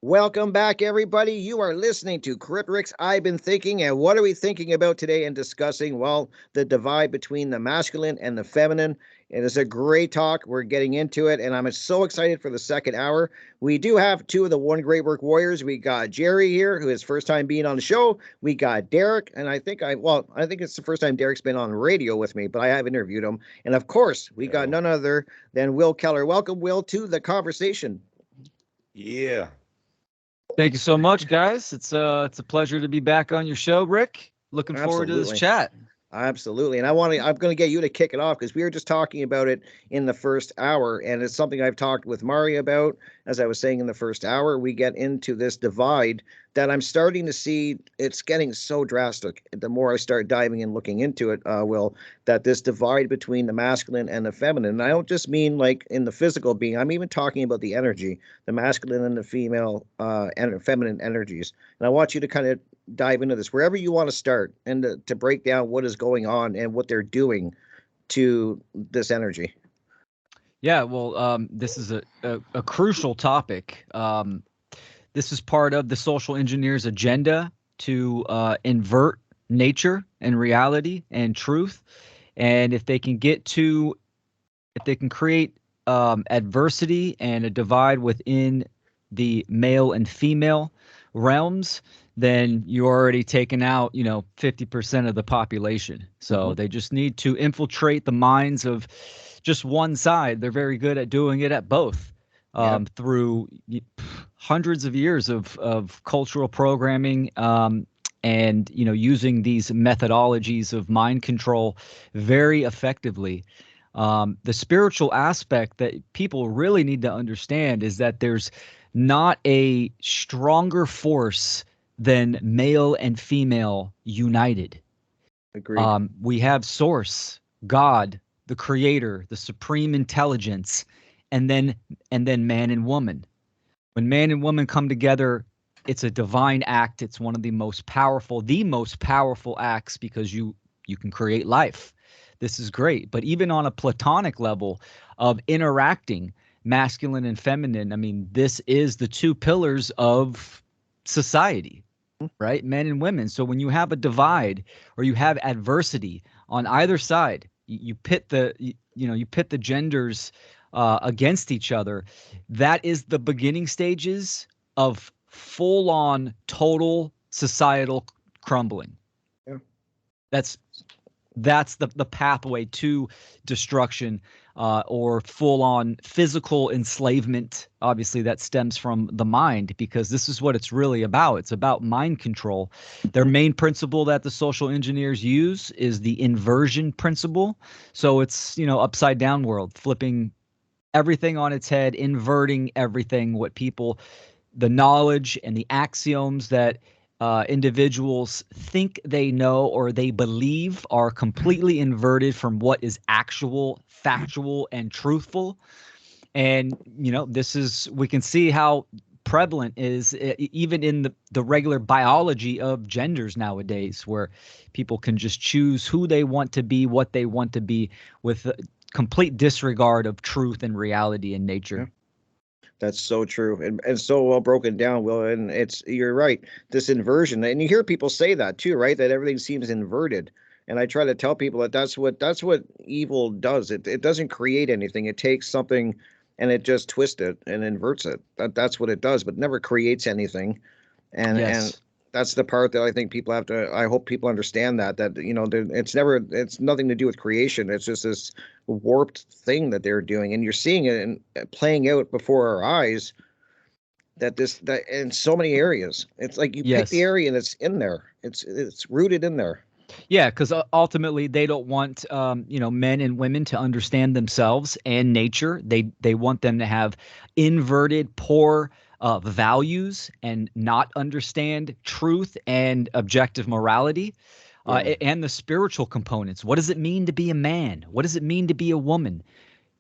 Welcome back, everybody. You are listening to Critrix I've Been Thinking. And what are we thinking about today and discussing? Well, the divide between the masculine and the feminine. It is a great talk. We're getting into it, and I'm so excited for the second hour. We do have two of the One Great Work Warriors. We got Jerry here, who is first time being on the show. We got Derek, and I think it's the first time Derek's been on radio with me, but I have interviewed him. And of course, we got none other than Will Keller. Welcome, Will, to the conversation. Yeah. Thank you so much, guys. It's a pleasure to be back on your show, Rick. Looking forward to this chat. Absolutely. And I'm going to get you to kick it off because we were just talking about it in the first hour. And it's something I've talked with Mari about. As I was saying in the first hour, we get into this divide that I'm starting to see. It's getting so drastic. The more I start diving and looking into it, Will, that this divide between the masculine and the feminine, and I don't just mean like in the physical being, I'm even talking about the energy, the masculine and the female and feminine energies. And I want you to kind of dive into this wherever you want to start and to break down what is going on and what they're doing to this energy. Yeah, well, this is a crucial topic. This is part of the social engineers' agenda to invert nature and reality and truth. And if they can create adversity and a divide within the male and female realms, then you're already taken out, 50% of the population. So they just need to infiltrate the minds of just one side. They're very good at doing it at both through hundreds of years of cultural programming and, using these methodologies of mind control very effectively. The spiritual aspect that people really need to understand is that there's not a stronger force than male and female united. Agreed. We have source, God, the creator, the supreme intelligence, and then man and woman. When man and woman come together, it's a divine act. It's one of the most powerful acts because you can create life. This is great. But even on a platonic level of interacting, masculine and feminine, I mean, this is the two pillars of society, right? Men and women. So when you have a divide or you have adversity on either side, you pit the genders against each other. That is the beginning stages of full-on total societal crumbling. Yeah. That's the pathway to destruction or full-on physical enslavement. Obviously, that stems from the mind because this is what it's really about. It's about mind control. Their main principle that the social engineers use is the inversion principle. So it's, upside down world, flipping everything on its head, inverting everything, the knowledge and the axioms that individuals think they know or they believe are completely inverted from what is actual, factual, and truthful. And, we can see how prevalent is even in the regular biology of genders nowadays, where people can just choose who they want to be, what they want to be, with complete disregard of truth and reality in nature. Yeah. That's so true and so well broken down, Will. And you're right. This inversion, and you hear people say that too, right? That everything seems inverted. And I try to tell people that that's what evil does. It doesn't create anything. It takes something and it just twists it and inverts it. That's what it does, but never creates anything. And that's the part that I think people have to. I hope people understand that it's nothing to do with creation. It's just this warped thing that they're doing, and you're seeing it and playing out before our eyes. That in so many areas, it's like you pick the area and it's in there. It's rooted in there. Yeah, because ultimately they don't want men and women to understand themselves and nature. They want them to have inverted, poor values and not understand truth and objective morality and the spiritual components. What does it mean to be a man? What does it mean to be a woman?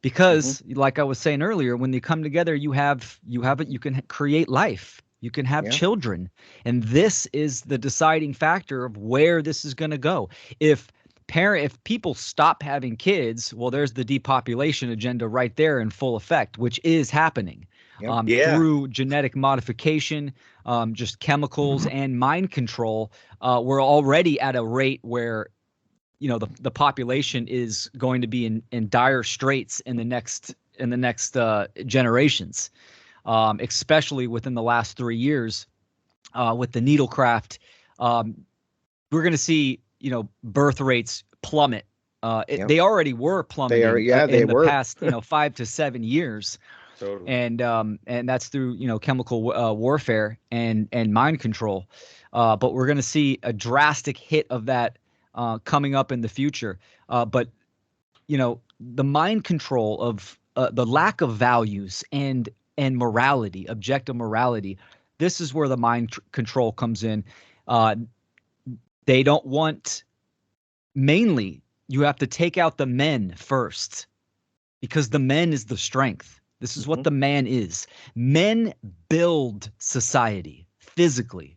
Because like I was saying earlier, when they come together, you can create life. You can have children. And this is the deciding factor of where this is going to go. If people stop having kids, well, there's the depopulation agenda right there in full effect, which is happening. Yep. Yeah. through genetic modification, just chemicals and mind control. We're already at a rate where the population is going to be in dire straits in the next generations, especially within the last 3 years with the needlecraft. We're going to see birth rates plummet. Yep. They already were plummeting They in the were. past 5 to 7 years, Totally. and that's through chemical warfare and mind control. But we're going to see a drastic hit of that coming up in the future. But the mind control of the lack of values and morality, objective morality. This is where the mind control comes in. They don't want, mainly, you have to take out the men first, because the men is the strength. This is what the man is. Men build society physically.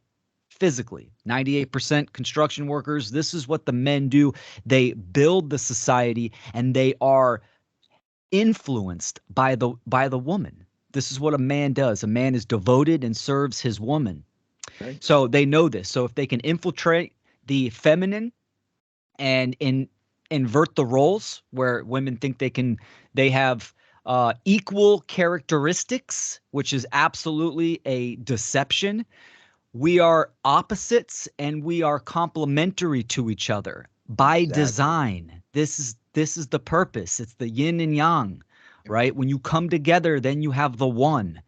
98% construction workers. This is what the men do. They build the society, and they are influenced by the woman. This is what a man does. A man is devoted and serves his woman. Right. So they know this. So if they can infiltrate the feminine and invert the roles where women think they have equal characteristics, which is absolutely a deception. We are opposites and we are complementary to each other by design. This is the purpose. It's the yin and yang, right? When you come together, then you have the one.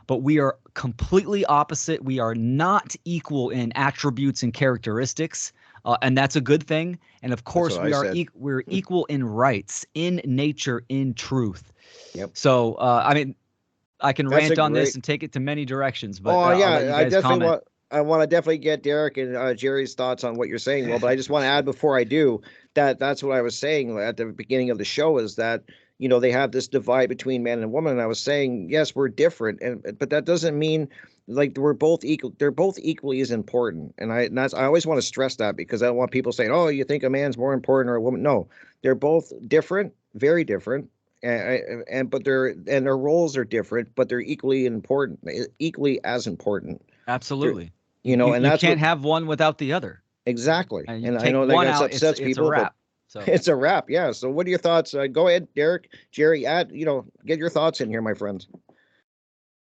But we are completely opposite. We are not equal in attributes and characteristics, and that's a good thing. And of course, we're equal in rights, in nature, in truth. Yep. So, I can rant on this and take it to many directions, but I'll let you guys comment. I want to definitely get Derek and Jerry's thoughts on what you're saying, Will. But I just want to add before I do that's what I was saying at the beginning of the show, is that they have this divide between man and woman. And I was saying, yes, we're different, but that doesn't mean like we're both equal. They're both equally as important. And I always want to stress that, because I don't want people saying, "Oh, you think a man's more important or a woman?" No, they're both different, very different. But their roles are different, but they're equally important, equally as important. Absolutely. And you that's can't have one without the other. Exactly. And I know that upsets people, it's a wrap. So it's a wrap. Yeah. So what are your thoughts? Go ahead, Derek, Jerry, get your thoughts in here, my friends.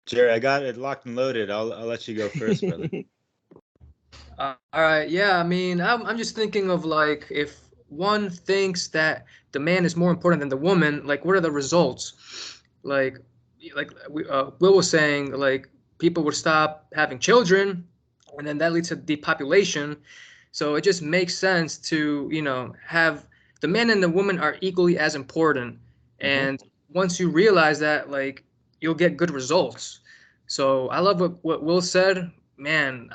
Jerry, I got it locked and loaded. I'll let you go first, brother. All right. Yeah. I mean, I'm just thinking of, like, if one thinks that the man is more important than the woman, like, what are the results? Like Will was saying, like, people would stop having children, and then that leads to depopulation. So it just makes sense to, have the man and the woman are equally as important. And once you realize that, like, you'll get good results. So I love what Will said. Man,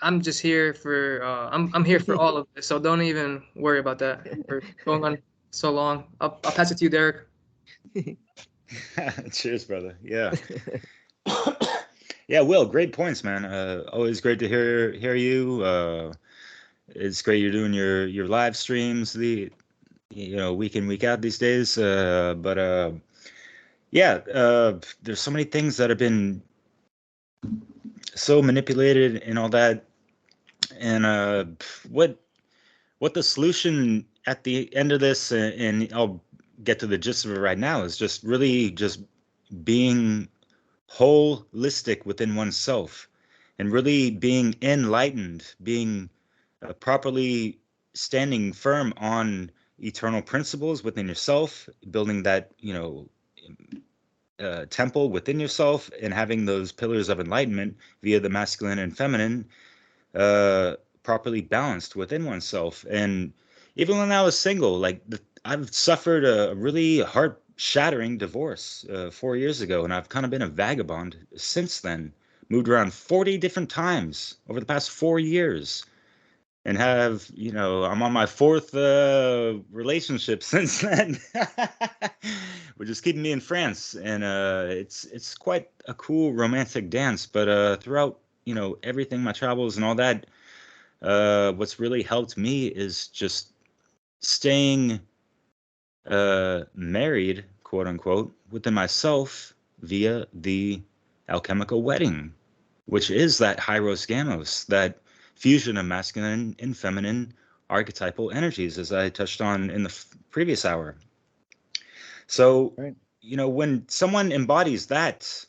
I'm just here for I'm here for all of this. So don't even worry about that. We're going on so long. I'll pass it to you, Derek. Cheers, brother. Yeah. Yeah, Will, great points, man. Always great to hear you. It's great you're doing your live streams week in, week out these days. There's so many things that have been so manipulated and all that. And what the solution at the end of this, and I'll get to the gist of it right now, is just really just being holistic within oneself and really being enlightened, being properly standing firm on eternal principles within yourself, building that temple within yourself, and having those pillars of enlightenment via the masculine and feminine properly balanced within oneself. And even when I was single, I've suffered a really heart-shattering divorce 4 years ago, and I've kind of been a vagabond since then. Moved around 40 different times over the past 4 years, and I'm on my fourth relationship since then, which is keeping me in France. And it's quite a cool romantic dance. But throughout everything, my travels and all that, what's really helped me is just staying married, quote unquote, within myself via the alchemical wedding, which is that Hyros Gamos, that fusion of masculine and feminine archetypal energies, as I touched on in the previous hour. So, Right. when someone embodies that,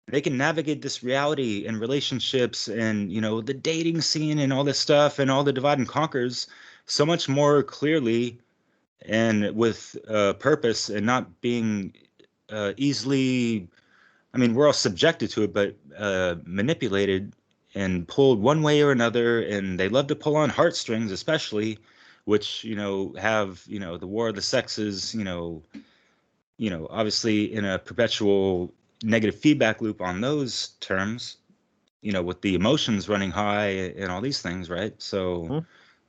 they can navigate this reality and relationships and, the dating scene and all this stuff and all the divide and conquers so much more clearly and with purpose, and not being easily, we're all subjected to it, but manipulated and pulled one way or another. And they love to pull on heartstrings, especially, which, have, the war of the sexes, obviously in a perpetual negative feedback loop on those terms, with the emotions running high and all these things, right? So,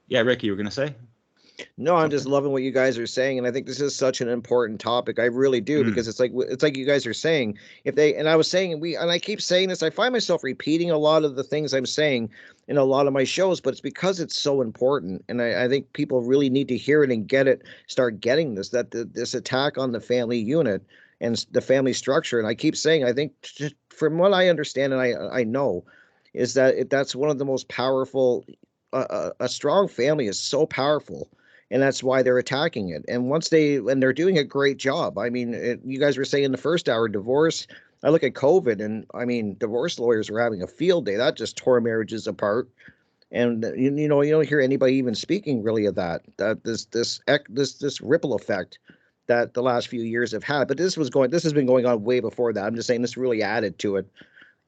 yeah, Rick, you were going to say? No, I'm just loving what you guys are saying, and I think this is such an important topic. I really do, because it's like you guys are saying, and I was saying, and I keep saying this, I find myself repeating a lot of the things I'm saying in a lot of my shows, but it's because it's so important, and I think people really need to hear it and get it, start getting this, that this attack on the family unit and the family structure, and I keep saying, I think from what I understand and I know, is that that's one of the most powerful. A strong family is so powerful, and that's why they're attacking it. And they're doing a great job. You guys were saying in the first hour, divorce. I look at COVID, and divorce lawyers were having a field day. That just tore marriages apart. And you don't hear anybody even speaking really of that. That this ripple effect that the last few years have had. But this has been going on way before that. I'm just saying this really added to it.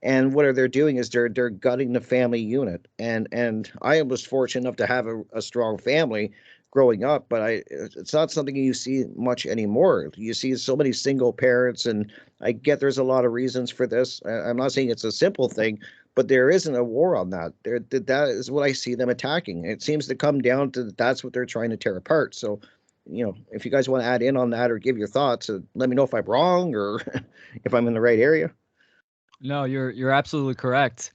And what they're doing is they're gutting the family unit. And I was fortunate enough to have a strong family growing up, but it's not something you see much anymore. You see so many single parents, and I get there's a lot of reasons for this. I'm not saying it's a simple thing, but there isn't a war on that. That is what I see them attacking. It seems to come down to that's what they're trying to tear apart. So, if you guys want to add in on that or give your thoughts, let me know if I'm wrong or if I'm in the right area. No, you're absolutely correct.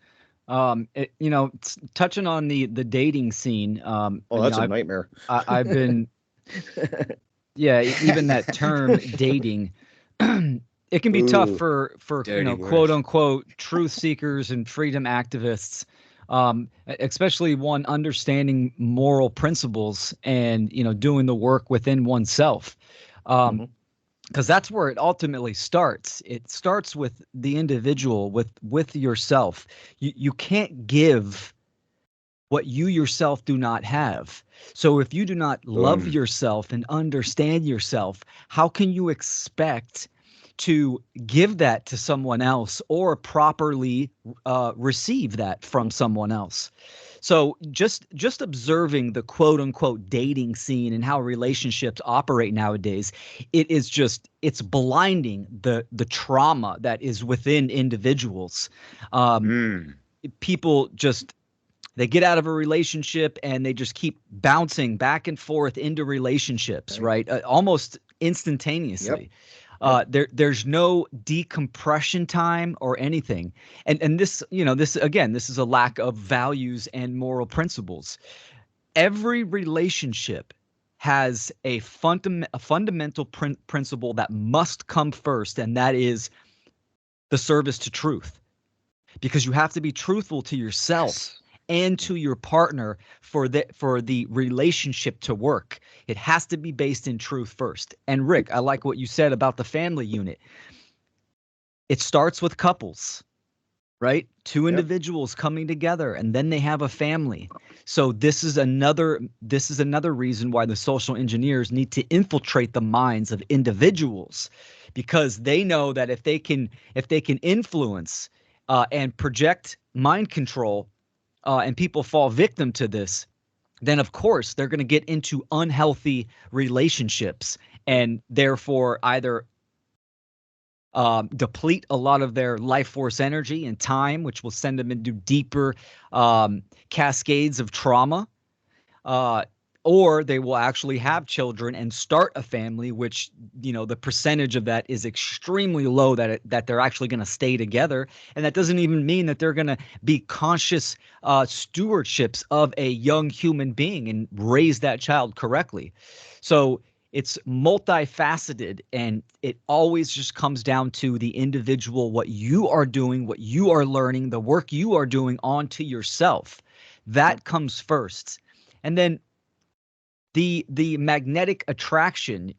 Touching on the dating scene. That's a nightmare. I've been, yeah, even that term dating, it can be tough for quote unquote truth seekers and freedom activists, especially one understanding moral principles and doing the work within oneself. Because that's where it ultimately starts. It starts with the individual, with yourself. You can't give what you yourself do not have. So if you do not love yourself and understand yourself, how can you expect to give that to someone else or properly receive that from someone else? So just observing the quote unquote dating scene and how relationships operate nowadays, it's blinding the trauma that is within individuals. People they get out of a relationship and they just keep bouncing back and forth into relationships, right? Almost instantaneously. There's no decompression time or anything. And this is a lack of values and moral principles. Every relationship has a fundamental principle that must come first, and that is the service to truth. Because you have to be truthful to yourself and to your partner for the relationship to work. It has to be based in truth first. And Rick, I like what you said about the family unit. It starts with couples, right? Two individuals coming together, and then they have a family. So this is another reason why the social engineers need to infiltrate the minds of individuals, because they know that if they can influence and project mind control, and people fall victim to this, then of course they're going to get into unhealthy relationships and therefore either deplete a lot of their life force energy and time, which will send them into deeper cascades of trauma, or they will actually have children and start a family, which, the percentage of that is extremely low that they're actually going to stay together. And that doesn't even mean that they're going to be conscious stewardships of a young human being and raise that child correctly. So it's multifaceted, and it always just comes down to the individual, what you are doing, what you are learning, the work you are doing onto yourself. That comes first. And then the magnetic attraction,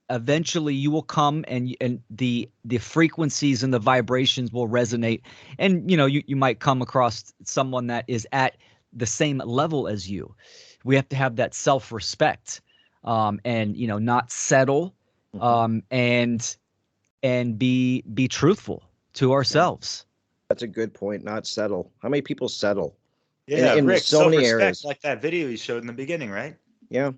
eventually you will come, and the frequencies and the vibrations will resonate, and you might come across someone that is at the same level as you. We have to have that self-respect, and not settle, and be truthful to ourselves. That's a good point. Not settle. How many people settle? Yeah, in Rick, so many self-respect, areas. like that video you showed in the beginning, right? Yeah.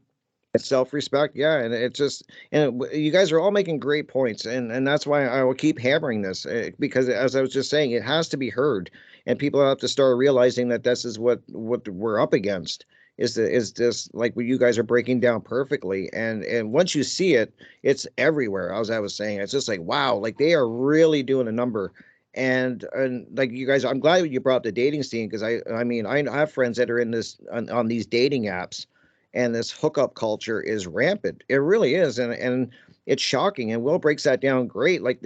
It's self-respect. Yeah. And it's just, you guys are all making great points. And that's why I will keep hammering this, because as I was just saying, it has to be heard, and people have to start realizing that this is what we're up against, is this, like what you guys are breaking down perfectly. And once you see it, it's everywhere. As I was saying, it's just like, wow, like they are really doing a number. And like you guys, I'm glad you brought up the dating scene, because I mean, I have friends that are in this on these dating apps, and this hookup culture is rampant. It really is, and it's shocking. And Will breaks that down great. Like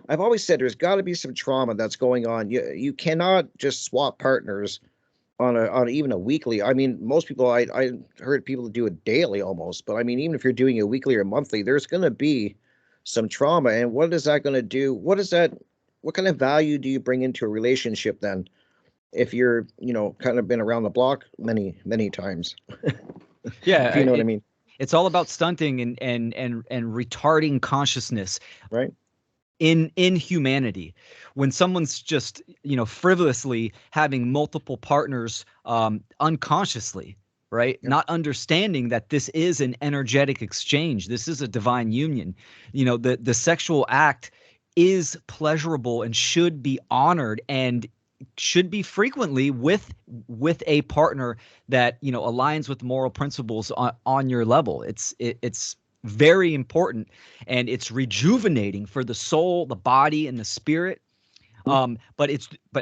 I've always said, there's got to be some trauma that's going on. You cannot just swap partners on even a weekly. I mean, most people, I heard people do it daily almost, but I mean, even if you're doing it weekly or monthly, there's going to be some trauma. And what is that going to do? What kind of value do you bring into a relationship then, if you're, kind of been around the block many times? Yeah, If you know what I mean. It's all about stunting and retarding consciousness, right? In humanity. When someone's just frivolously having multiple partners, unconsciously, right? Yep. Not understanding that this is an energetic exchange. This is a divine union. The sexual act is pleasurable and should be honored, and should be frequently with a partner that aligns with moral principles on your level. It's very important, and it's rejuvenating for the soul, the body, and the spirit. But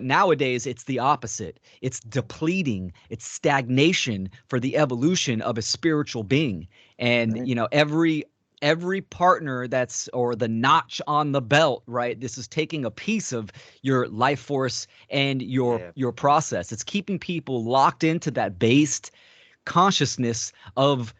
nowadays it's the opposite. It's depleting. It's stagnation for the evolution of a spiritual being. And Right. every partner or the notch on the belt, right? This is taking a piece of your life force and your process. It's keeping people locked into that based consciousness of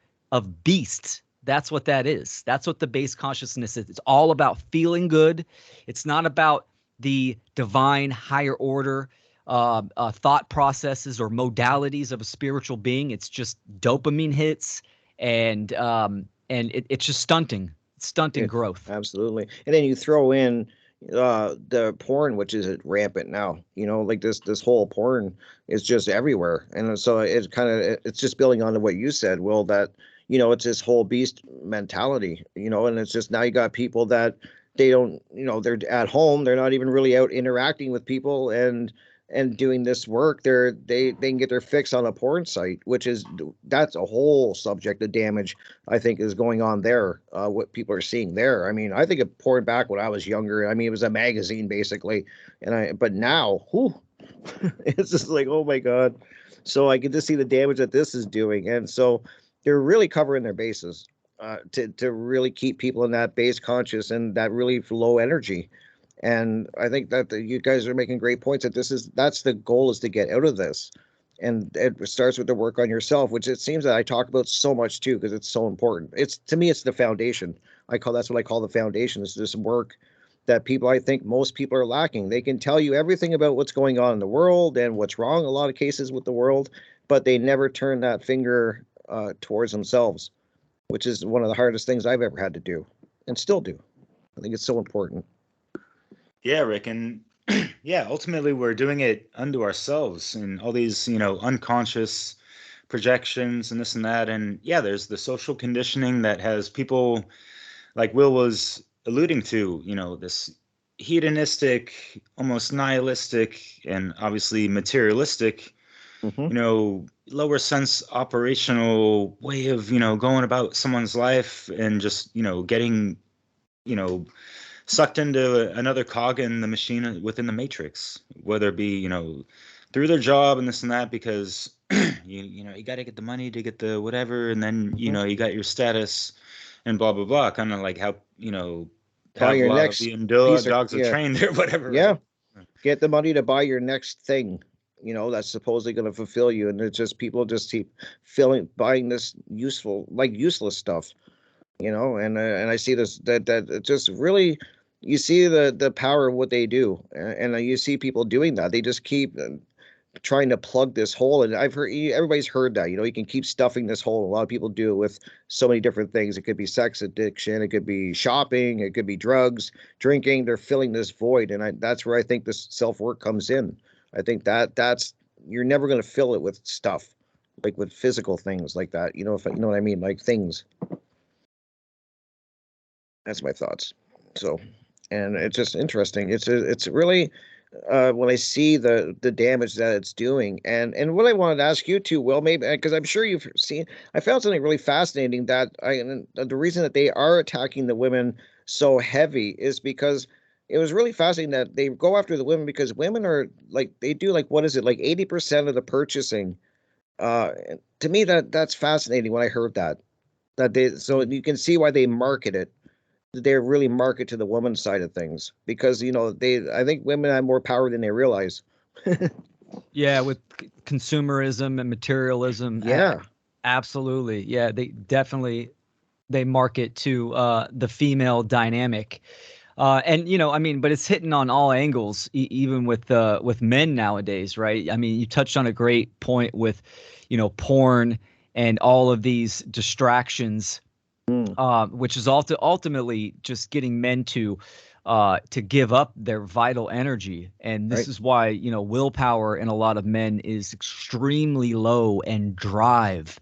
beast. That's what that is. That's what the base consciousness is. It's all about feeling good. It's not about the divine higher order thought processes or modalities of a spiritual being. It's just dopamine hits, and it's just stunting growth. Absolutely. And then you throw in the porn, which is rampant now. Like this whole porn is just everywhere. And so it's just building on to what you said, Will, that it's this whole beast mentality, and it's just, now you got people that they don't, they're at home, they're not even really out interacting with people and doing this work. They can get their fix on a porn site, that's a whole subject of damage, I think, is going on there. What people are seeing there. I mean, I think of porn back when I was younger. I mean, it was a magazine basically, but now, whew, it's just like, oh my God. So I get to see the damage that this is doing, and so they're really covering their bases, to really keep people in that base conscious and that really low energy. And I think that you guys are making great points, that that's the goal, is to get out of this. And it starts with the work on yourself, which it seems that I talk about so much too, because it's so important. To me, it's the foundation. That's what I call the foundation, is this work that I think most people are lacking. They can tell you everything about what's going on in the world and what's wrong in a lot of cases with the world, but they never turn that finger towards themselves, which is one of the hardest things I've ever had to do, and still do. I think it's so important. Yeah, Rick, and ultimately we're doing it unto ourselves, and all these, unconscious projections and this and that. And there's the social conditioning that has people, like Will was alluding to, this hedonistic, almost nihilistic, and obviously materialistic, lower sense operational way of, going about someone's life, and just, getting, sucked into another cog in the machine within the matrix, whether it be, through their job and this and that, because you got to get the money to get the whatever, and then you got your status, and blah blah blah, kind of like how, you know, Buy your next piece of, dogs are yeah, trained or whatever. yeah. Right? Get the money to buy your next thing, you know, that's supposedly going to fulfill you, and it's just people just keep buying this useless stuff, you know. And I see this that it just really, you see the power of what they do, and you see people doing that. They just keep trying to plug this hole, and I've heard, everybody's heard that, you know, you can keep stuffing this hole. A lot of people do it with so many different things. It could be sex addiction, it could be shopping, it could be drugs, drinking. They're filling this void, and that's where I think this self-work comes in. I think that's, you're never going to fill it with stuff, like with physical things like that, you know, if you know what I mean, like things. That's my thoughts. So, and it's just interesting. It's really, when I see the damage that it's doing, and what I wanted to ask you too, Will, maybe because I'm sure you've seen, I found something really fascinating that the reason that they are attacking the women so heavy is because it was really fascinating that they go after the women because women are like, they do like, what is it, like 80% of the purchasing. And to me, that's fascinating when I heard that they, so you can see why they market it. They really market to the woman side of things because, you know, I think women have more power than they realize. Yeah, with consumerism and materialism. Yeah. Absolutely. Yeah, they definitely, they market to the female dynamic. And you know, I mean, but it's hitting on all angles, even with men nowadays, right? I mean, you touched on a great point with, you know, porn and all of these distractions, which is ultimately just getting men to give up their vital energy. And this Right. is why, you know, willpower in a lot of men is extremely low, and drive.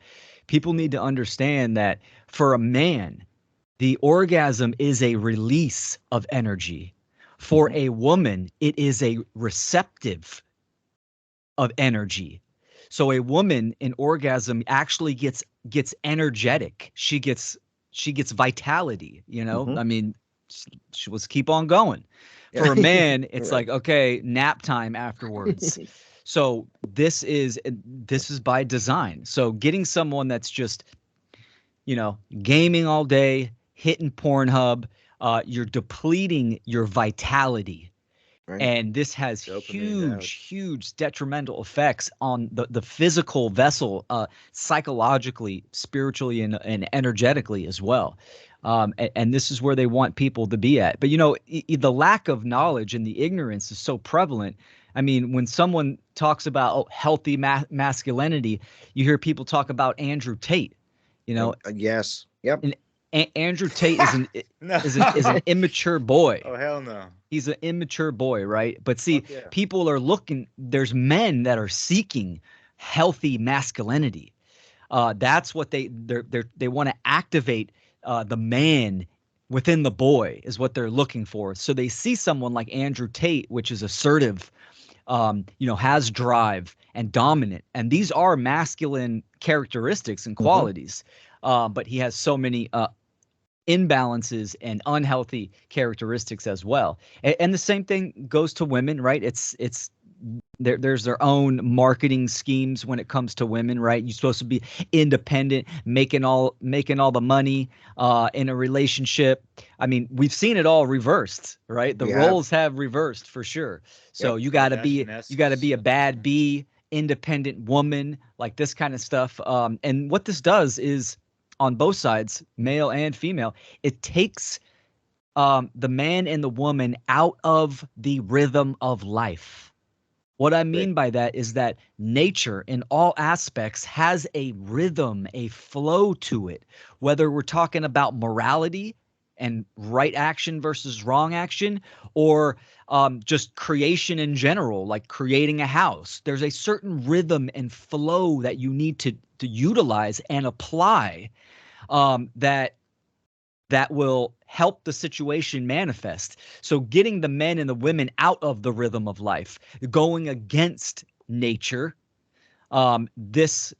People need to understand that for a man, the orgasm is a release of energy. For a woman, it is a receptive of energy. So a woman in orgasm actually gets energetic. She gets vitality, you know? Mhm. I mean, let's keep on going. Yeah. For a man, it's Right. like, okay, nap time afterwards. So this is by design. So getting someone that's just, you know, gaming all day, hitting Pornhub, you're depleting your vitality. Right. And this has Dopamine out. huge detrimental effects on the physical vessel, psychologically, spiritually, and energetically as well. And this is where they want people to be at. But you know, the lack of knowledge and the ignorance is so prevalent. I mean, when someone talks about healthy masculinity, you hear people talk about Andrew Tate. You know, Yes. Yep. and Andrew Tate No. is an immature boy. Oh hell no. He's an immature boy, right? But see, Fuck yeah. people are looking, there's men that are seeking healthy masculinity. That's what they want to activate, the man within the boy is what they're looking for. So they see someone like Andrew Tate, which is assertive, you know, has drive and dominant, and these are masculine characteristics and qualities. But he has so many imbalances and unhealthy characteristics as well. And the same thing goes to women, right? It's there's their own marketing schemes when it comes to women, right? You're supposed to be independent, making all the money in a relationship. I mean, we've seen it all reversed, right? The roles have reversed for sure. So you got to be a bad bee, independent woman, like this kind of stuff. And what this does is, on both sides, male and female, it takes the man and the woman out of the rhythm of life. What I mean by that is that nature in all aspects has a rhythm, a flow to it, whether we're talking about morality and right action versus wrong action, or just creation in general, like creating a house. There's a certain rhythm and flow that you need to utilize and apply, that will help the situation manifest. So getting the men and the women out of the rhythm of life, going against nature, this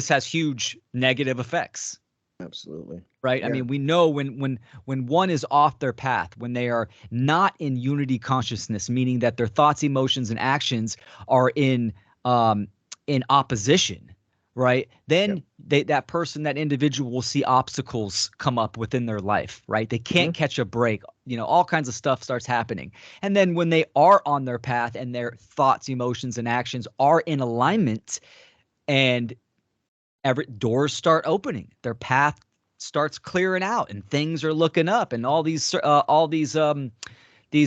has huge negative effects. Absolutely. Right. Yeah. I mean, we know when one is off their path, when they are not in unity consciousness, meaning that their thoughts, emotions, and actions are in opposition, right? Then that person, that individual will see obstacles come up within their life, right? They can't catch a break. All kinds of stuff starts happening. And then when they are on their path and their thoughts, emotions, and actions are in alignment, and every doors start opening, their path starts clearing out, and things are looking up, and all these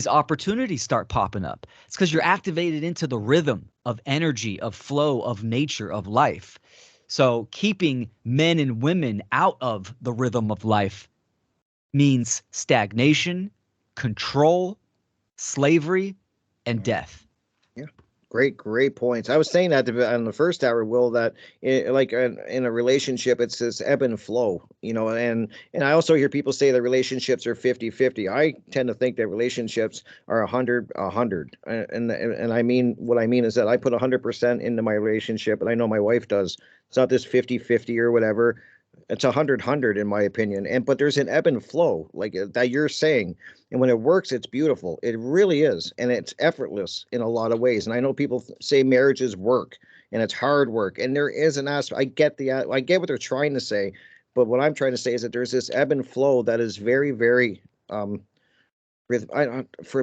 opportunities start popping up. It's because you're activated into the rhythm of energy, of flow, of nature, of life. So keeping men and women out of the rhythm of life means stagnation, control, slavery, and death. Yeah. Great points. I was saying that on the first hour, Will, that in a relationship, it's this ebb and flow, and I also hear people say that relationships are 50-50. I tend to think that relationships are 100. And I mean, what I mean is that I put 100% into my relationship, and I know my wife does. It's not this 50-50 or whatever. It's 100 in my opinion. But there's an ebb and flow like that you're saying. And when it works, it's beautiful. It really is. And it's effortless in a lot of ways. And I know people say marriage is work and it's hard work. And there is an aspect. I get what they're trying to say. But what I'm trying to say is that there's this ebb and flow that is very, very, for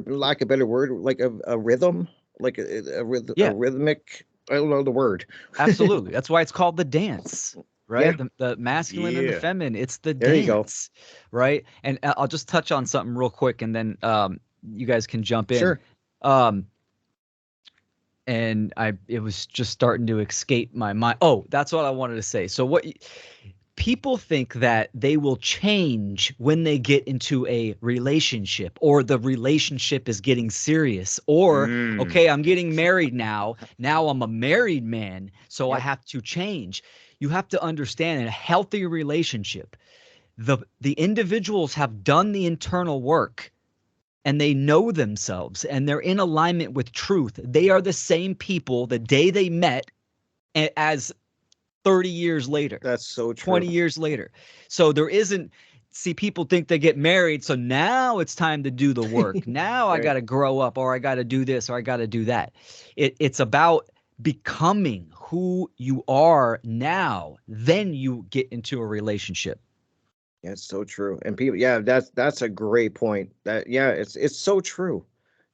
lack of a better word, like a rhythm, like a rhythmic, I don't know the word. Absolutely. That's why it's called the dance. Right. Yeah. The masculine and the feminine. It's the There you go. dance. Right. And I'll just touch on something real quick, and then you guys can jump in. Sure. And it was just starting to escape my mind. Oh, that's what I wanted to say. So people think that they will change when they get into a relationship, or the relationship is getting serious, or okay, I'm getting married now I'm a married man, so I have to change. You have to understand, in a healthy relationship, the individuals have done the internal work, and they know themselves, and they're in alignment with truth. They are the same people the day they met as 30 years later. That's so true. 20 years later. So there isn't, see, people think they get married, so now it's time to do the work. Now Right. I got to grow up, or I got to do this, or I got to do that. It's about becoming who you are now. Then you get into a relationship. Yeah, it's so true. And people, that's a great point. It's so true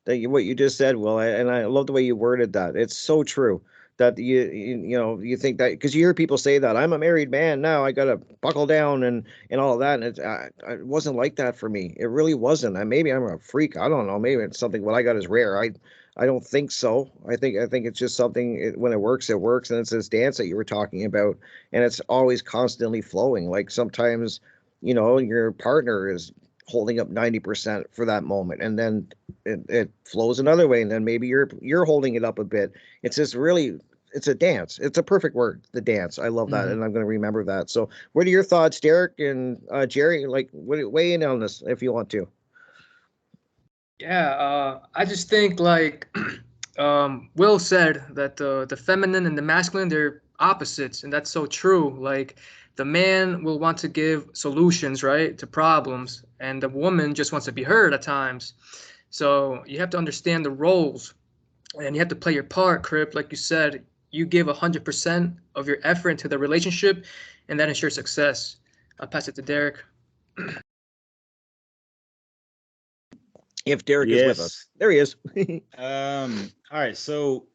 that what you just said, Will, and I love the way you worded that. It's so true that you think that, because you hear people say that I'm a married man now, I gotta buckle down and all of that, and it wasn't like that for me. It really wasn't. Maybe I'm a freak. I don't know. Maybe it's something. What I got is rare. I don't think so. I think it's just something. When it works, and it's this dance that you were talking about, and it's always constantly flowing. Like sometimes, your partner is holding up 90% for that moment, and then it flows another way, and then maybe you're holding it up a bit. It's just really, it's a dance. It's a perfect word, the dance. I love that, and I'm going to remember that. So what are your thoughts, Derek and Jerry? Like, weigh in on this if you want to. Yeah, I just think like Will said that the feminine and the masculine, they're opposites, and that's so true. Like the man will want to give solutions, right, to problems, and the woman just wants to be heard at times. So you have to understand the roles, and you have to play your part, Crip. Like you said, you give 100% of your effort into the relationship, and that ensures success. I'll pass it to Derek. If Derek is with us. There he is. All right, so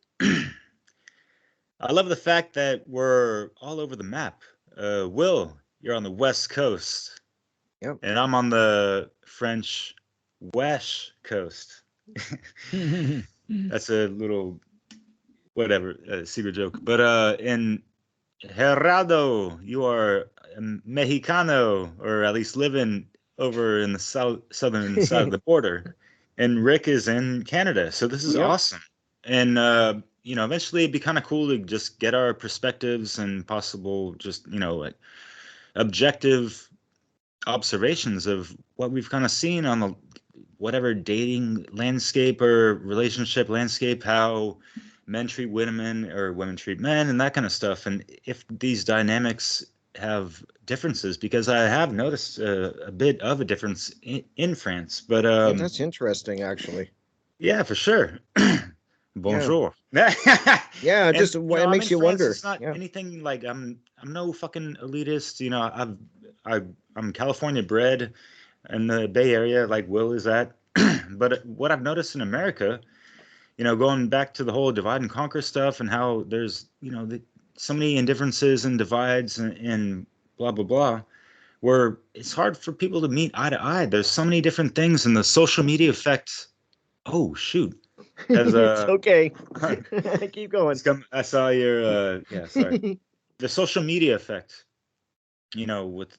I love the fact that we're all over the map. Will, you're on the West Coast. Yep. And I'm on the French West Coast. That's a little secret joke. But in Gerardo, you are a Mexicano, or at least living over in the southern side of the border. And Rick is in Canada. So this is awesome. And, eventually it'd be kind of cool to just get our perspectives and possible just, like objective observations of what we've kind of seen on the whatever dating landscape or relationship landscape, how men treat women or women treat men and that kind of stuff. And if these dynamics have differences, because I have noticed a bit of a difference in France, but that's interesting, actually. Yeah, for sure. Bonjour. Yeah, it And just you know, it I'm makes in you France. wonder. It's not Yeah. anything like I'm no fucking elitist. You know, I'm California bred in the Bay Area, like Will is at. But what I've noticed in America, you know, going back to the whole divide and conquer stuff and how there's, you know, so many indifferences and divides and blah blah blah, where it's hard for people to meet eye to eye. There's so many different things, and the social media effect. Oh shoot, as It's okay. it's Keep going. I saw your yeah, sorry. The social media effect, you know, with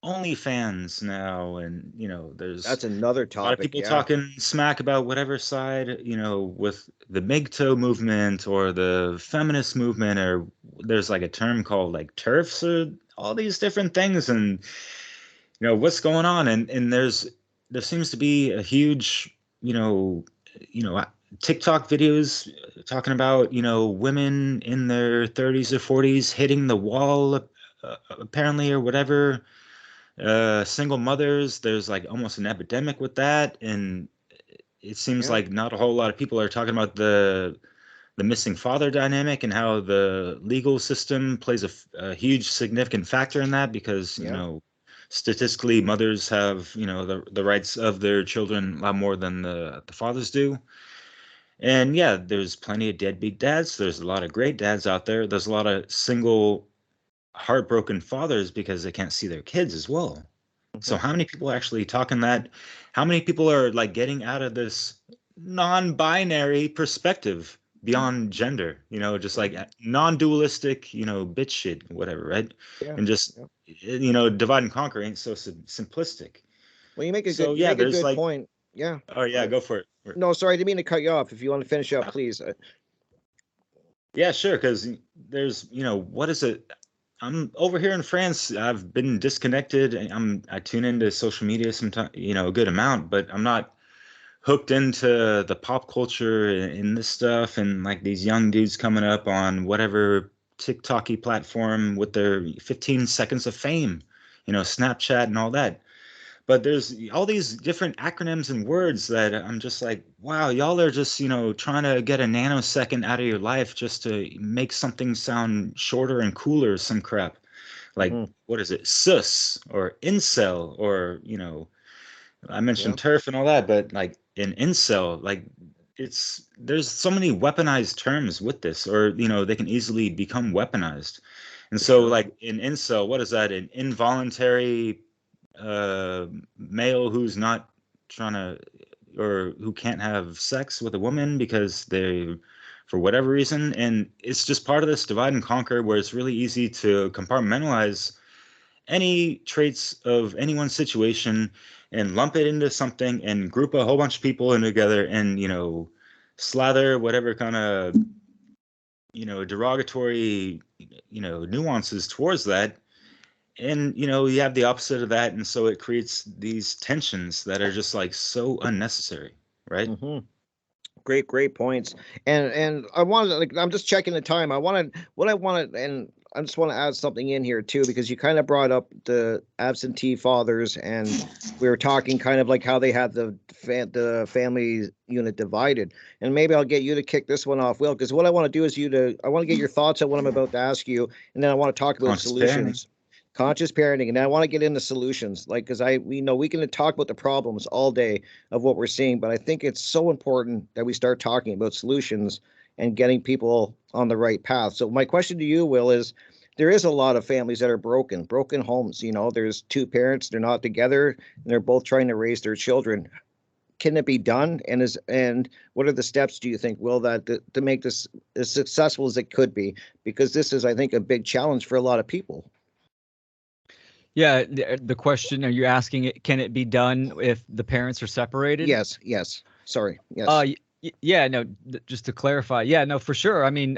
OnlyFans now, and you know, there's That's another a lot of topic. people Yeah. talking smack about whatever side, you know, with the MGTOW movement or the feminist movement, or there's like a term called like TERFs or all these different things, and you know what's going on, and there seems to be a huge, you know, TikTok videos talking about, you know, women in their 30s or 40s hitting the wall, apparently, or whatever. Single mothers, there's like almost an epidemic with that, and it seems Yeah. like not a whole lot of people are talking about the missing father dynamic and how the legal system plays a huge significant factor in that, because you Yeah. know statistically mothers have, you know, the rights of their children a lot more than the fathers do. And yeah, there's plenty of deadbeat dads, there's a lot of great dads out there, there's a lot of single heartbroken fathers because they can't see their kids as well. So Mhm. how many people are actually talking that? How many people are like getting out of this non-binary perspective beyond gender? You know, just like non-dualistic, you know, bitch shit, whatever, right? Yeah. And just, Yeah. you know, divide and conquer ain't so simplistic. Well, So you yeah, make a there's good like, point. Yeah. oh yeah, Uh, go for it. no, sorry, I didn't mean to cut you off. If you want to finish up, please. Yeah, sure. Because there's, you know, what is it? I'm over here in France. I've been disconnected. I tune into social media sometimes, you know, a good amount, but I'm not hooked into the pop culture and this stuff, and like these young dudes coming up on whatever TikToky platform with their 15 seconds of fame, you know, Snapchat and all that. But there's all these different acronyms and words that I'm just like, wow, y'all are just, you know, trying to get a nanosecond out of your life just to make something sound shorter and cooler, some crap. Like, Mhm. what is it? Sus or incel, or, you know, I Yeah. mentioned turf and all that, but like in incel, like there's so many weaponized terms with this, or, you know, they can easily become weaponized. And For so sure. like in incel, what is that? An involuntary male who's not trying to, or who can't have sex with a woman because they, for whatever reason. And it's just part of this divide and conquer where it's really easy to compartmentalize any traits of anyone's situation and lump it into something and group a whole bunch of people in together and, you know, slather whatever kind of, you know, derogatory, you know, nuances towards that. And you know, you have the opposite of that, and so it creates these tensions that are just like so unnecessary, right? Hmm. Great points. And I wanted, like, I'm just checking the time. I wanted, and I just want to add something in here too, because you kind of brought up the absentee fathers, and we were talking kind of like how they had the family unit divided. And maybe I'll get you to kick this one off, Will, because what I want to do is I want to get your thoughts on what I'm about to ask you, and then I want to talk about Conscious parenting. solutions. Conscious parenting, and I want to get into solutions, like, because we know we can talk about the problems all day of what we're seeing, but I think it's so important that we start talking about solutions and getting people on the right path. So my question to you, Will, is there is a lot of families that are broken homes. You know, there's two parents, they're not together, and they're both trying to raise their children. Can it be done? And what are the steps, do you think, Will, that to make this as successful as it could be? Because this is, I think, a big challenge for a lot of people. Yeah, the question, are you asking it, can it be done if the parents are separated? Yes. Sorry. Yes. Yeah, no, just to clarify. Yeah, no, for sure. I mean,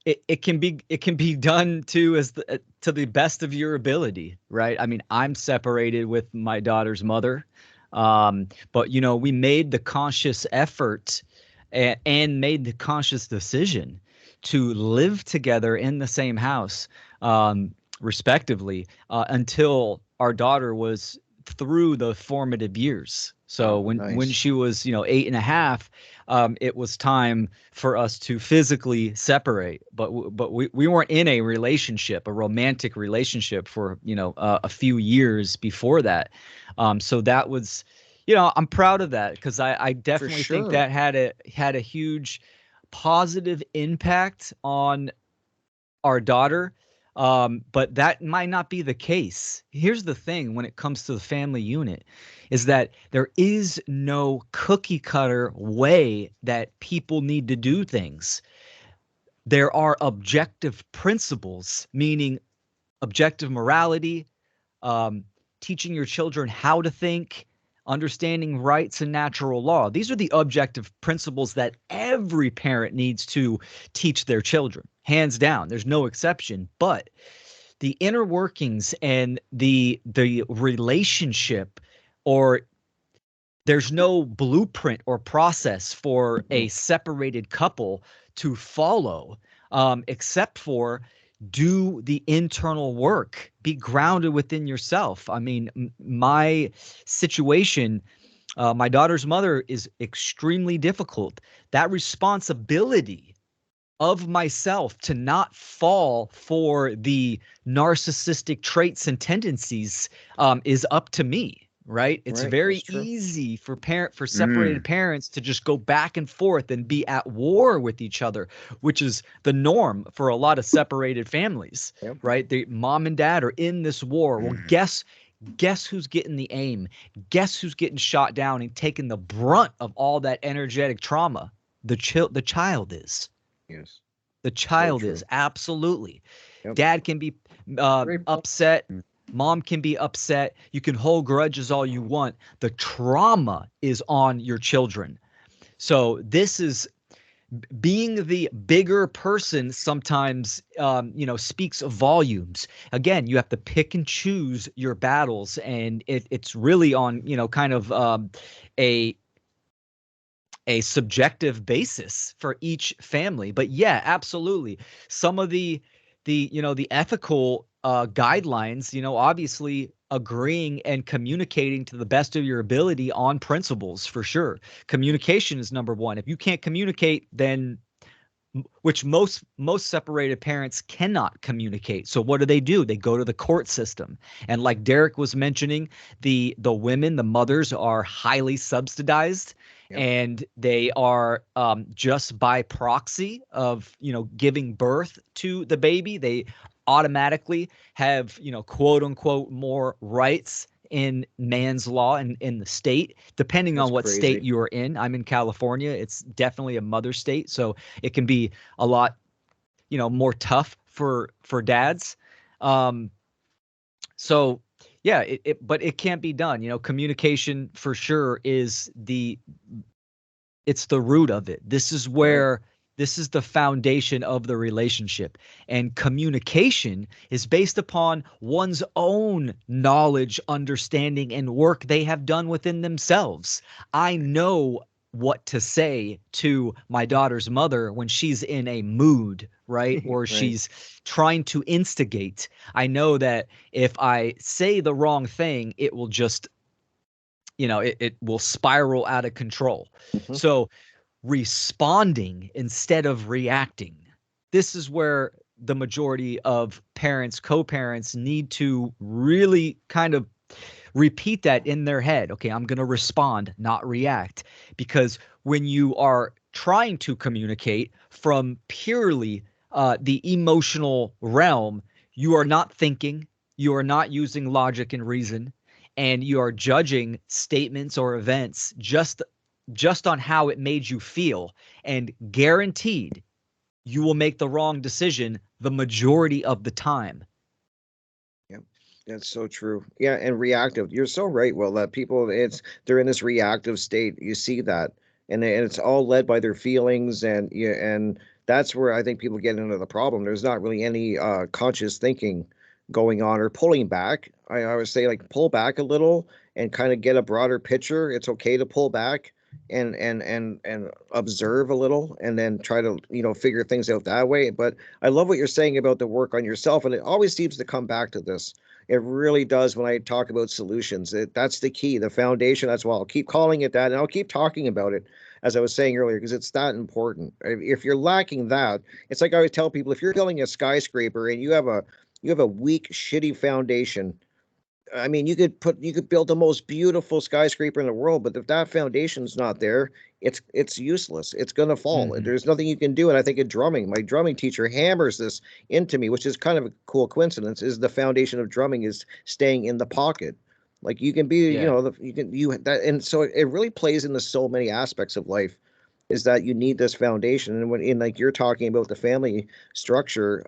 it can be done to the best of your ability, right? I mean, I'm separated with my daughter's mother. But you know, we made the conscious effort and made the conscious decision to live together in the same house, respectively, until our daughter was through the formative years. So when nice. she was, 8.5, it was time for us to physically separate. But we weren't in a relationship, a romantic relationship, for a few years before that. So that was, I'm proud of that, because I definitely think sure. that had a huge positive impact on our daughter. But that might not be the case. Here's the thing: when it comes to the family unit, is that there is no cookie cutter way that people need to do things. There are objective principles, meaning objective morality, um, teaching your children how to think, understanding rights and natural law. These are the objective principles that every parent needs to teach their children, hands down. There's no exception. But the inner workings and the relationship, or there's no blueprint or process for a separated couple to follow, except for do the internal work, be grounded within yourself. I mean, my situation, my daughter's mother, is extremely difficult. That responsibility of myself to not fall for the narcissistic traits and tendencies is up to me. Right? It's Right, very that's true. easy for separated parents to just go back and forth and be at war with each other, which is the norm for a lot of separated families. Yep. Right? The mom and dad are in this war. Well, guess who's getting the aim? Guess who's getting shot down and taking the brunt of all that energetic trauma? The child is. Yes. The child true. is, absolutely. Yep. Dad can be upset. Mom can be upset. You can hold grudges all you want. The trauma is on your children. So this is being the bigger person sometimes, speaks volumes. Again, you have to pick and choose your battles, and it's really on, kind of a subjective basis for each family. But yeah, absolutely. Some of the ethical guidelines, obviously agreeing and communicating to the best of your ability on principles, for sure. Communication is number one. If you can't communicate, then which most separated parents cannot communicate. So what do? They go to the court system. And like Derek was mentioning, the women, the mothers, are highly subsidized. Yep. And they are just by proxy of, giving birth to the baby, they automatically have, quote unquote, more rights in man's law and in the state, depending on what state you are in. I'm in California. It's definitely a mother state, so it can be a lot, more tough for dads. So yeah, but it can't be done. Communication for sure is it's the root of it. This is where this is the foundation of the relationship. And communication is based upon one's own knowledge, understanding, and work they have done within themselves. I know what to say to my daughter's mother when she's in a mood, right? Or she's trying to instigate. I know that if I say the wrong thing, it will just, it will spiral out of control. Mm-hmm. So responding instead of reacting. This is where the majority of parents, co-parents, need to really kind of repeat that in their head. Okay, I'm going to respond, not react. Because when you are trying to communicate from purely the emotional realm, you are not thinking, you are not using logic and reason, and you are judging statements or events just on how it made you feel, and guaranteed you will make the wrong decision the majority of the time. Yep, that's so true. Yeah, and reactive. You're so right, Will, that people, they're in this reactive state. You see that, and it's all led by their feelings, and that's where I think people get into the problem. There's not really any conscious thinking going on, or pulling back. I always say, like, pull back a little and kind of get a broader picture. It's okay to pull back and observe a little, and then try to figure things out that way. But I love what you're saying about the work on yourself, and it always seems to come back to this. It really does. When I talk about solutions, that's the key, the foundation. That's why I'll keep calling it that, and I'll keep talking about it, as I was saying earlier, because it's that important. If you're lacking that, it's like I always tell people: if you're building a skyscraper and you have a weak, shitty foundation, I mean, you could build the most beautiful skyscraper in the world, but if that foundation's not there, it's useless. It's gonna fall. Mhm. There's nothing you can do. And I think in drumming, my drumming teacher hammers this into me, which is kind of a cool coincidence. Is the foundation of drumming is staying in the pocket. Like you can be, Yeah. you can you that, and so it really plays into so many aspects of life. Is that you need this foundation, and when in like you're talking about the family structure,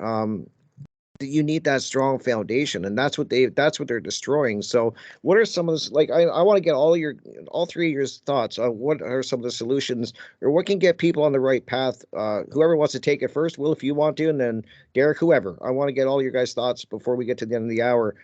you need that strong foundation, and that's what they're destroying. So what are some of this, like I want to get all three of your thoughts on what are some of the solutions, or what can get people on the right path. Whoever wants to take it first, Will, if you want to, and then Derek, whoever. I want to get all your guys' thoughts before we get to the end of the hour,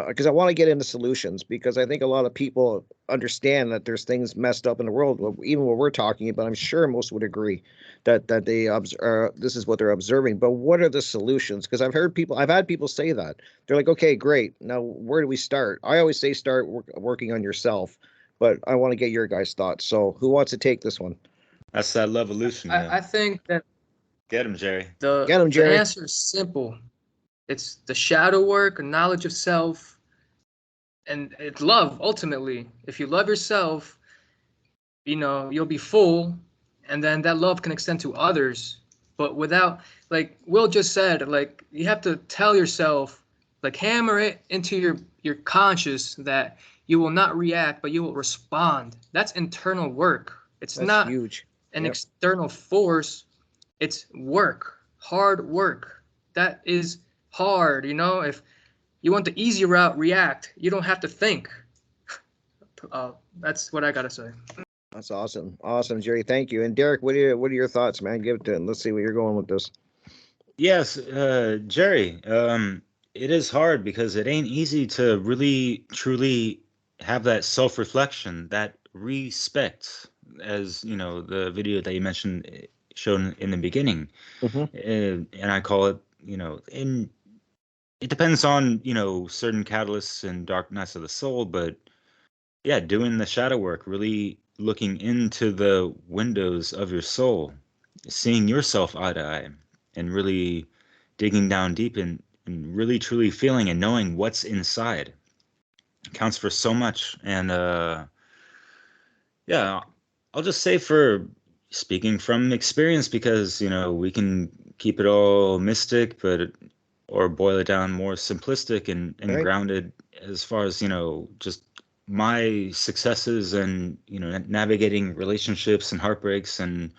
because I want to get into solutions, because I think a lot of people understand that there's things messed up in the world, even what we're talking about. I'm sure most would agree that this is what they're observing. But what are the solutions? Because I've had people say that they're like, okay, great. Now where do we start? I always say start working on yourself, but I want to get your guys' thoughts. So who wants to take this one? That's that Levolution. Yeah. I think that Get him, Jerry. the Get 'em, the Jerry. answer is simple. It's the shadow work, knowledge of self, and it's love. Ultimately, if you love yourself, you'll be full, and then that love can extend to others. But without, like Will just said, like you have to tell yourself, like hammer it into your conscious that you will not react, but you will respond. That's internal work. It's That's not huge. an Yep. external force. It's work, hard work. That is hard. If you want the easy route, react. You don't have to think. That's what I gotta say. That's awesome, Jerry. Thank you. And Derek, what are your thoughts, man? Give it to him. Let's see where you're going with this. Yes, Jerry. It is hard because it ain't easy to really truly have that self-reflection, that respect, as the video that you mentioned shown in the beginning. Mhm. And I call it, and it depends on, certain catalysts and dark nights of the soul, but yeah, doing the shadow work, really looking into the windows of your soul, seeing yourself eye to eye, and really digging down deep and really truly feeling and knowing what's inside counts for so much. And yeah, I'll just say, for speaking from experience, because we can keep it all mystic, but or boil it down more simplistic and Right. grounded, as far as just my successes and navigating relationships and heartbreaks, and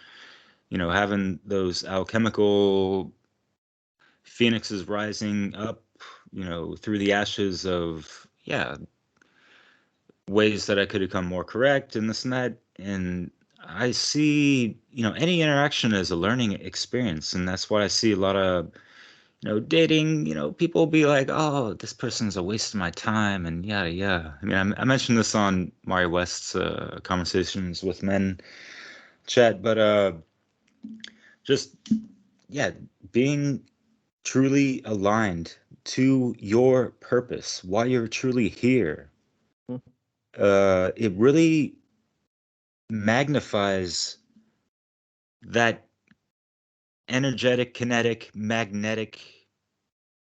having those alchemical phoenixes rising up through the ashes of, yeah, ways that I could become more correct and this and that. And I see, any interaction as a learning experience. And that's why I see a lot of, dating, people be like, oh, this person's a waste of my time and yada, yada. I mean, I mentioned this on Mario West's Conversations with Men chat, but just, yeah, being truly aligned to your purpose, why you're truly here. Mhm. It really magnifies that energetic, kinetic, magnetic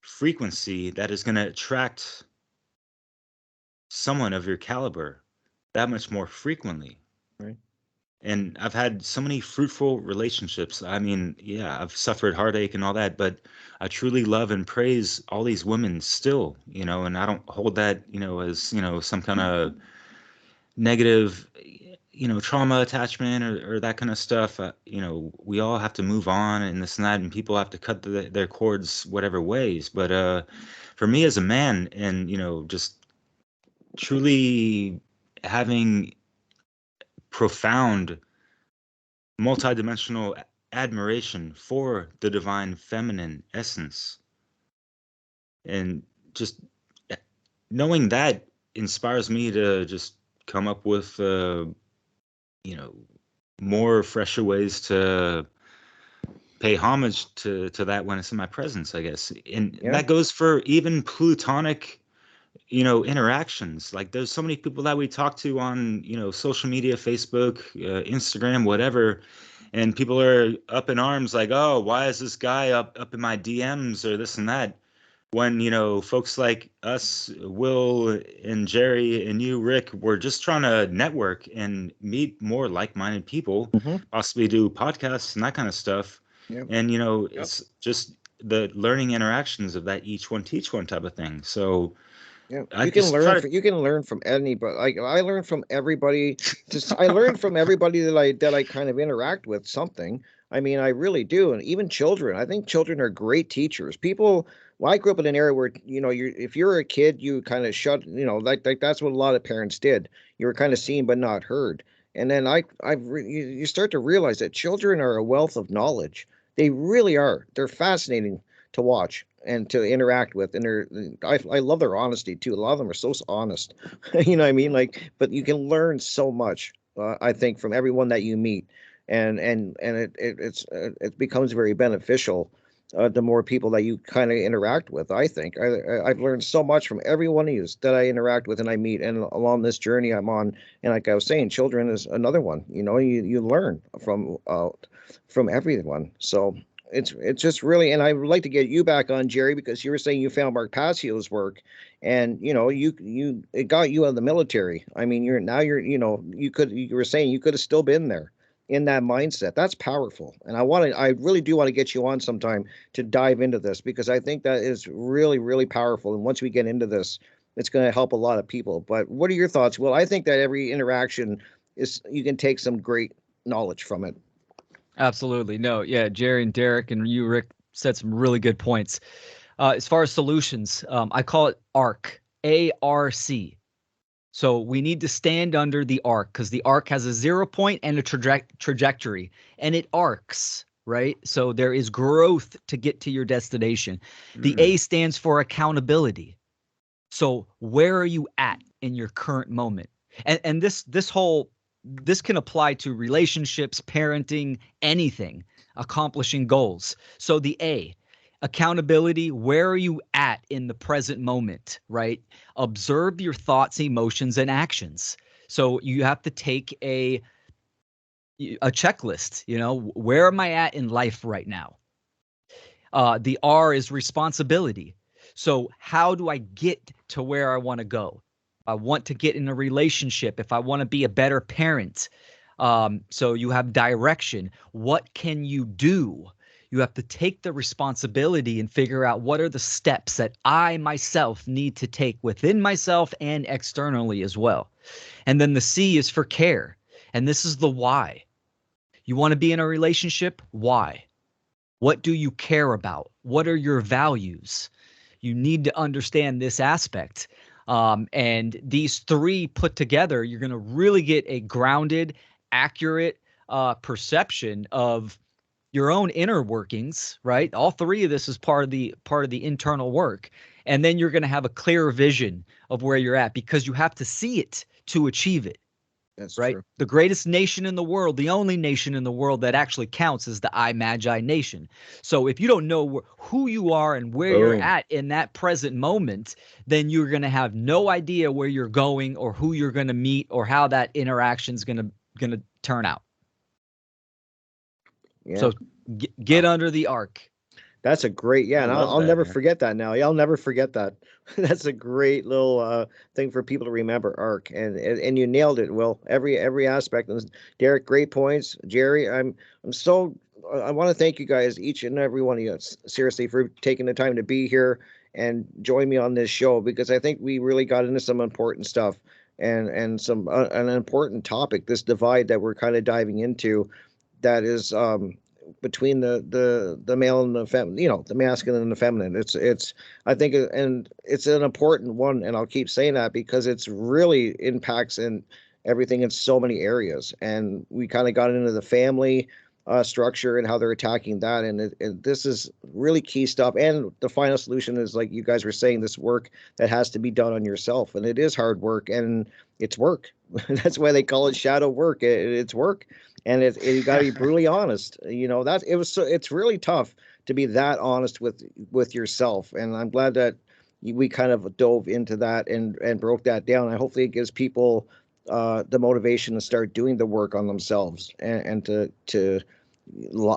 frequency that is going to attract someone of your caliber that much more frequently. Right. And I've had so many fruitful relationships. I mean, yeah, I've suffered heartache and all that, but I truly love and praise all these women still, and I don't hold that, as, some kind of negative, trauma attachment or that kind of stuff. We all have to move on and this and that, and people have to cut their cords whatever ways. But for me as a man, and just truly having profound multidimensional admiration for the divine feminine essence, and just knowing that inspires me to just come up with more fresher ways to pay homage to that when it's in my presence, I guess. And Yeah. that goes for even plutonic interactions. Like there's so many people that we talk to on, social media, Facebook, Instagram, whatever. And people are up in arms like, oh, why is this guy up in my DMs or this and that? When, folks like us, Will and Jerry and you, Rick, we're just trying to network and meet more like-minded people, possibly do podcasts and that kind of stuff. Yep. And, it's just the learning interactions of that each one teach one type of thing. So yeah, I you can just learn. You can learn from anybody. Like I learn from everybody. I learn from everybody that I kind of interact with. Something. I mean, I really do, and even children. I think children are great teachers. People. Well, I grew up in an area where if you're a kid, you kind of shut. Like that's what a lot of parents did. You were kind of seen but not heard. And then you start to realize that children are a wealth of knowledge. They really are. They're fascinating to watch and to interact with, and I love their honesty too. A lot of them are so honest. You know what I mean? Like, but you can learn so much, I think, from everyone that you meet, and it becomes very beneficial. The more people that you kind of interact with, I think I've learned so much from every one of you that I interact with and I meet, and along this journey I'm on. And like I was saying, children is another one. You learn from everyone. So it's just really, and I would like to get you back on, Jerry, because you were saying you found Mark Passio's work, and it got you out of the military. I mean, you were saying you could have still been there in that mindset. That's powerful, and I really do want to get you on sometime to dive into this, because I think that is really, really powerful. And once we get into this, it's going to help a lot of people. But what are your thoughts? Well, I think that every interaction you can take some great knowledge from it. Absolutely. No, yeah, Jerry and Derek and you, Rick, said some really good points. As far as solutions, I call it ARC, A-R-C. So we need to stand under the arc, because the arc has a 0 point and a trajectory, and it arcs, right? So there is growth to get to your destination. The A stands for accountability. So where are you at in your current moment? And this can apply to relationships, parenting, anything, accomplishing goals. So the A, accountability, where are you at in the present moment, right? Observe your thoughts, emotions, and actions. So you have to take a checklist, where am I at in life right now? The R is responsibility. So how do I get to where I want to go? I want to get in a relationship, if I want to be a better parent. So you have direction. What can you do? You have to take the responsibility and figure out what are the steps that I myself need to take within myself and externally as well. And then the C is for care. And this is the why. You want to be in a relationship? Why? What do you care about? What are your values? You need to understand this aspect. And these three put together, you're going to really get a grounded, accurate perception of your own inner workings, right? All three of this is part of the internal work. And then you're going to have a clearer vision of where you're at, because you have to see it to achieve it. That's right. True. The greatest nation in the world, the only nation in the world that actually counts, is the I Magi nation. So if you don't know who you are and where you're at in that present moment, then you're going to have no idea where you're going or who you're going to meet or how that interaction is going to turn out. Yeah. So get under the arc. That's a great, and I'll never forget that now. Yeah, I'll never forget that. That's a great little thing for people to remember, arc. And you nailed it, Will. Every aspect. And Derek, great points. Jerry, I want to thank you guys, each and every one of you, seriously, for taking the time to be here and join me on this show, because I think we really got into some important stuff and some an important topic, this divide that we're kind of diving into, that is between the male and the feminine, the masculine and the feminine. It's I think, and it's an important one, and I'll keep saying that because it's really impacts in everything in so many areas. And we kind of got into the family structure and how they're attacking that, and this is really key stuff. And the final solution is, like you guys were saying, this work that has to be done on yourself, and it is hard work, and it's work. That's why they call it shadow work. It's work. And you got to be brutally honest. It's really tough to be that honest with yourself. And I'm glad that we kind of dove into that and broke that down. And hopefully it gives people the motivation to start doing the work on themselves and to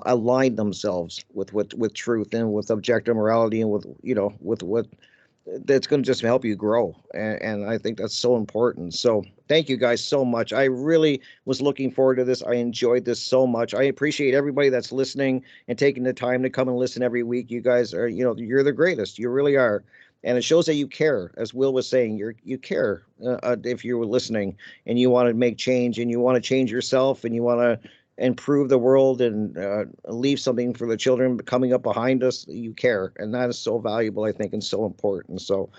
align themselves with truth and with objective morality and with with what that's going to just help you grow. And I think that's so important. So thank you guys so much. I really was looking forward to this. I enjoyed this so much. I appreciate everybody that's listening and taking the time to come and listen every week. You guys are, you're the greatest. You really are. And it shows that you care, as Will was saying. You care if you're listening and you want to make change and you want to change yourself and you want to improve the world and leave something for the children coming up behind us. You care, and that is so valuable, I think, and so important. So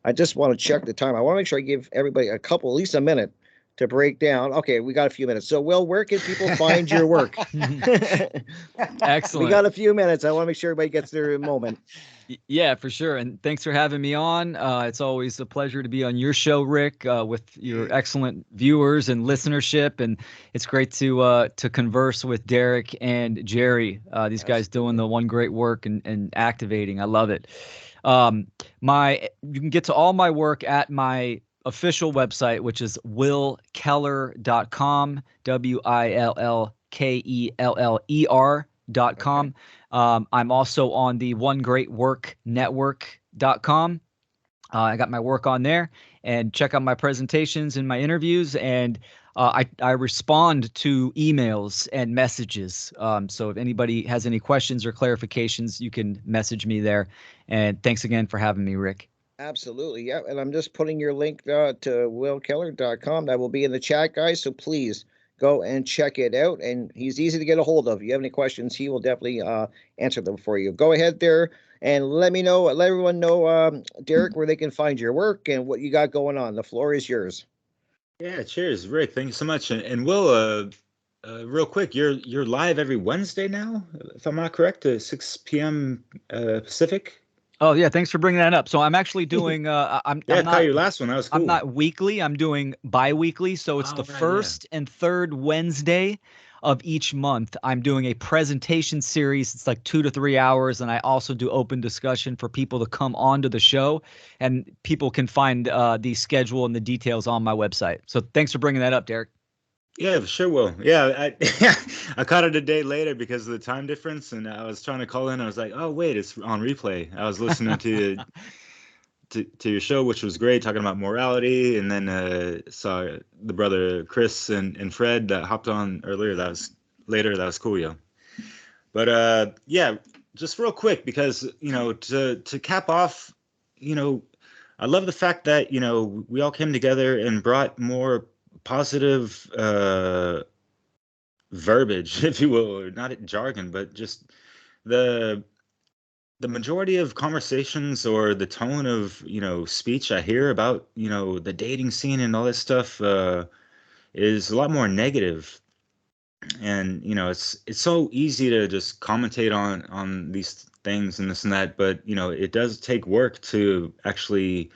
I just want to check the time. I want to make sure I give everybody at least a minute to break down. Okay, we got a few minutes. So, Will, where can people find your work? Excellent. We got a few minutes. I want to make sure everybody gets their moment. Yeah, for sure. And thanks for having me on. It's always a pleasure to be on your show, Rick, with your excellent viewers and listenership. And it's great to converse with Derek and Jerry. These guys doing the one great work and activating. I love it. You can get to all my work at my official website, which is willkeller.com, WILLKELLER.com. I'm also on the onegreatworknetwork.com. I got my work on there, and check out my presentations and my interviews. And I respond to emails and messages. So if anybody has any questions or clarifications, you can message me there. And thanks again for having me, Rick. Absolutely. Yeah. And I'm just putting your link to willkeller.com. That will be in the chat, guys. So please go and check it out. And he's easy to get a hold of. If you have any questions, he will definitely answer them for you. Go ahead there and let everyone know, Derek, where they can find your work and what you got going on. The floor is yours. Yeah, cheers, Rick. Thank you so much. And Will, real quick, you're live every Wednesday now, if I'm not correct, at 6 p.m. Pacific. Oh yeah, thanks for bringing that up. So I'm actually doing I'm not your last one. That was cool. I'm not weekly. I'm doing bi-weekly. So it's the first and third Wednesday of each month. I'm doing a presentation series. It's like 2 to 3 hours, and I also do open discussion for people to come onto the show. And people can find the schedule and the details on my website. So thanks for bringing that up, Derek. Yeah, sure will. Yeah, I caught it a day later because of the time difference, and I was trying to call in. I was like, oh wait, it's on replay. I was listening to your show, which was great, talking about morality, and then saw the brother Chris and Fred that hopped on earlier. That was cool, yo. But yeah, just real quick, because to cap off, I love the fact that we all came together and brought more positive verbiage, if you will, or not jargon, but just the majority of conversations or the tone of speech I hear about the dating scene and all this stuff is a lot more negative. And it's so easy to just commentate on these things and this and that, but it does take work to actually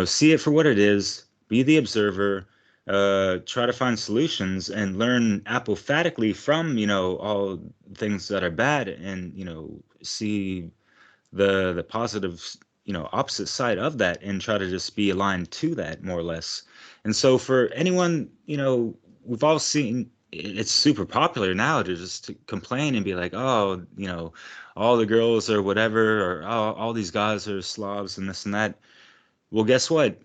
see it for what it is, be the observer, try to find solutions and learn apophatically from all things that are bad, and see the positive opposite side of that, and try to just be aligned to that more or less. And so for anyone, we've all seen it's super popular now to just complain and be like, oh, all the girls are whatever, or oh, all these guys are slobs and this and that. Well, guess what?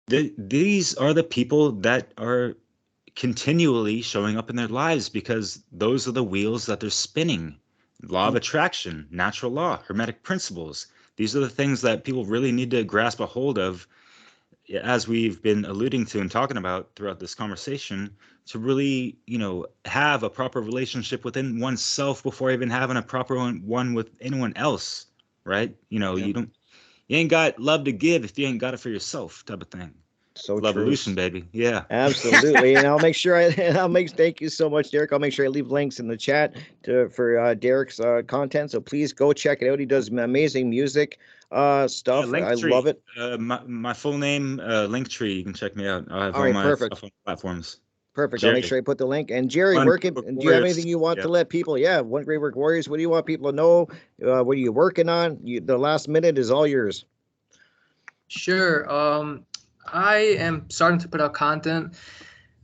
These are the people that are continually showing up in their lives, because those are the wheels that they're spinning. Law of attraction, natural law, hermetic principles. These are the things that people really need to grasp a hold of, as we've been alluding to and talking about throughout this conversation, to really, have a proper relationship within oneself before even having a proper one with anyone else, right? You ain't got love to give if you ain't got it for yourself, type of thing. So Love-evolution, baby. Yeah. Absolutely. And I'll make sure thank you so much, Derek. I'll make sure I leave links in the chat for Derek's content. So please go check it out. He does amazing music stuff. I love it. My full name, Linktree. You can check me out. I have all my platforms. Perfect. I'll make Jerry. sure I put the link. And Jerry, One where can, Great Work do you have Warriors. anything you want Yeah. to let people? Yeah, One Great Work Warriors. What do you want people to know? What are you working on? The last minute is all yours. Sure. I am starting to put out content.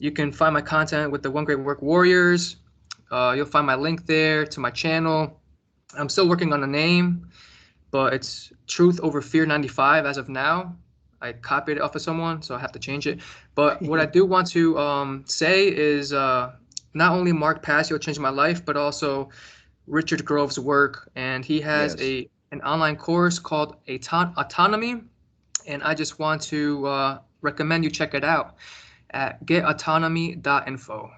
You can find my content with the One Great Work Warriors. You'll find my link there to my channel. I'm still working on a name, but it's Truth Over Fear 95 as of now. I copied it off of someone, so I have to change it. But what I do want to say is not only Mark Passio changed my life, but also Richard Grove's work. And he has Yes. an online course called Autonomy. And I just want to recommend you check it out at getautonomy.info.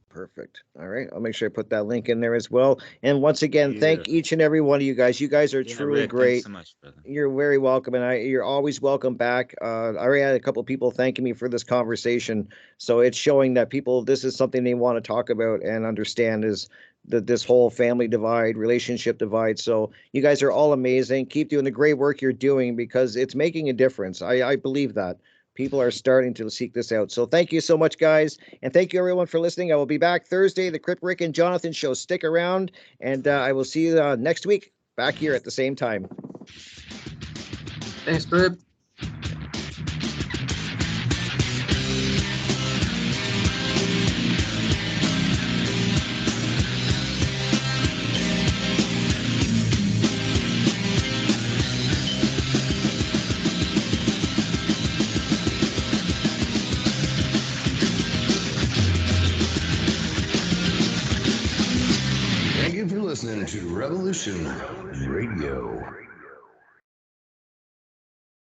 Perfect. All right. I'll make sure I put that link in there as well. And once again, thank each and every one of you guys. You guys are Yeah, truly Rick, great. thanks so much, brother. You're very welcome, and you're always welcome back. I already had a couple of people thanking me for this conversation, so it's showing that people, this is something they want to talk about and understand, is that this whole family divide, relationship divide. So you guys are all amazing. Keep doing the great work you're doing, because it's making a difference. I believe that. People are starting to seek this out. So thank you so much, guys. And thank you, everyone, for listening. I will be back Thursday, the Crip Rick and Jonathan show. Stick around, and I will see you next week back here at the same time. Thanks, Crip. Thank you for listening to Revolution Radio.